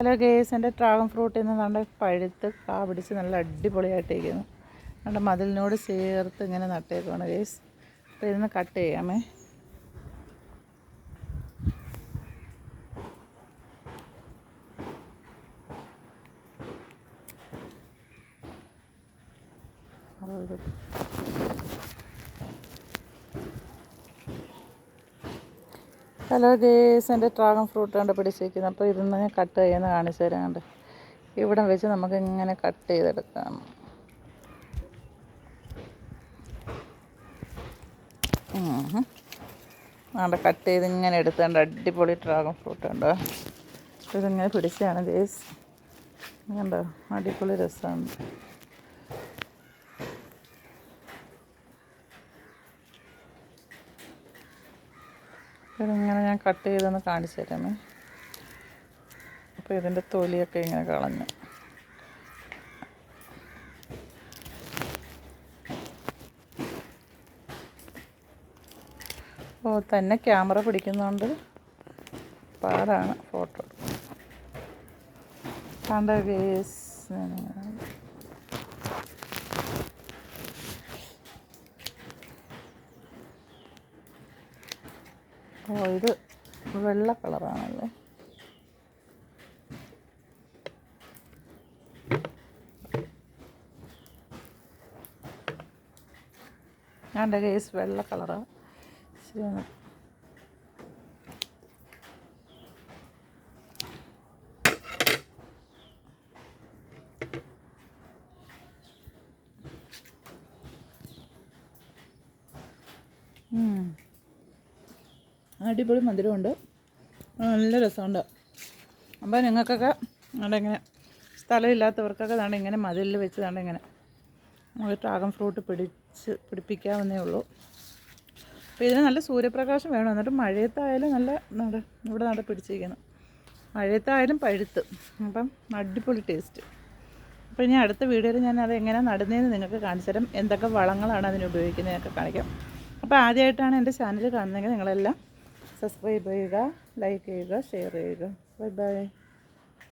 Hello guys, എൻ്റെ dragon ഫ്രൂട്ടിൽ നിന്ന് നല്ല പഴുത്ത് കാ പിടിച്ച് നല്ല അടിപൊളിയായിട്ടിരിക്കുന്നു. നമ്മുടെ മതിലിനോട് ചേർത്ത് ഇങ്ങനെ നട്ടേക്കുവാണ് ഗേസ്. അപ്പോൾ ഇതിന് കട്ട് ചെയ്യാമേ. ഹലോ ഗേസ്, എൻ്റെ ഡ്രാഗൺ ഫ്രൂട്ട് കണ്ട് പിടിച്ചിരിക്കുന്നത്. അപ്പോൾ ഇതൊന്ന് ഞാൻ കട്ട് ചെയ്യുന്ന കാണിച്ചു തരാം. കണ്ട് ഇവിടെ വെച്ച് നമുക്ക് ഇങ്ങനെ കട്ട് ചെയ്തെടുക്കാം. അവിടെ കട്ട് ചെയ്ത് ഇങ്ങനെ എടുത്തുകൊണ്ട് അടിപൊളി ഡ്രാഗൺ ഫ്രൂട്ട് ഉണ്ടോ. ഇതിങ്ങനെ പിടിച്ചാണ് ഗേസ്. കണ്ടോ, അടിപൊളി രസമാണ്. ഇതിങ്ങനെ ഞാൻ കട്ട് ചെയ്തൊന്ന് കാണിച്ചു തരാമേ. അപ്പോൾ ഇതിൻ്റെ തൊലിയൊക്കെ ഇങ്ങനെ കളഞ്ഞു. തന്നെ ക്യാമറ പിടിക്കുന്നതുകൊണ്ട് പാടാണ് ഫോട്ടോ കണ്ട ഗേസ്. ഇത് വെള്ള കളറാണല്ലേ. എൻ്റെ കേസ് വെള്ള കളറാണ്. ശരിയാണ്. അടിപൊളി മധുരമുണ്ട്, നല്ല രസമുണ്ട്. അപ്പോൾ നിങ്ങൾക്കൊക്കെ ഇങ്ങനെ സ്ഥലമില്ലാത്തവർക്കൊക്കെ ദാണ്ട് ഇങ്ങനെ മതിലിൽ വെച്ച് ദാണ്ട് ഇങ്ങനെ നമുക്ക് ഡ്രാഗൺ ഫ്രൂട്ട് പിടിപ്പിക്കാവുന്നേ ഉള്ളൂ. അപ്പോൾ ഇതിന് നല്ല സൂര്യപ്രകാശം വേണം. എന്നിട്ട് മഴയത്തായാലും നല്ല ഇവിടെ നട പിടിച്ചിരിക്കുന്നു. മഴയത്തായാലും പഴുത്ത്. അപ്പം അടിപൊളി ടേസ്റ്റ്. അപ്പോൾ ഇനി അടുത്ത വീഡിയോയിൽ ഞാൻ അത് എങ്ങനെയാണ് നടുന്നതെന്ന് നിങ്ങൾക്ക് കാണിച്ചു തരാം. എന്തൊക്കെ വളങ്ങളാണ് അതിന് ഉപയോഗിക്കുന്നതൊക്കെ കാണിക്കാം. അപ്പോൾ ആദ്യമായിട്ടാണ് എൻ്റെ ചാനൽ കാണുന്നതെങ്കിൽ നിങ്ങളെല്ലാം സബ്സ്ക്രൈബ് ചെയ്യുക, ലൈക്ക് ചെയ്യുക, ഷെയർ ചെയ്യുക. Bye bye.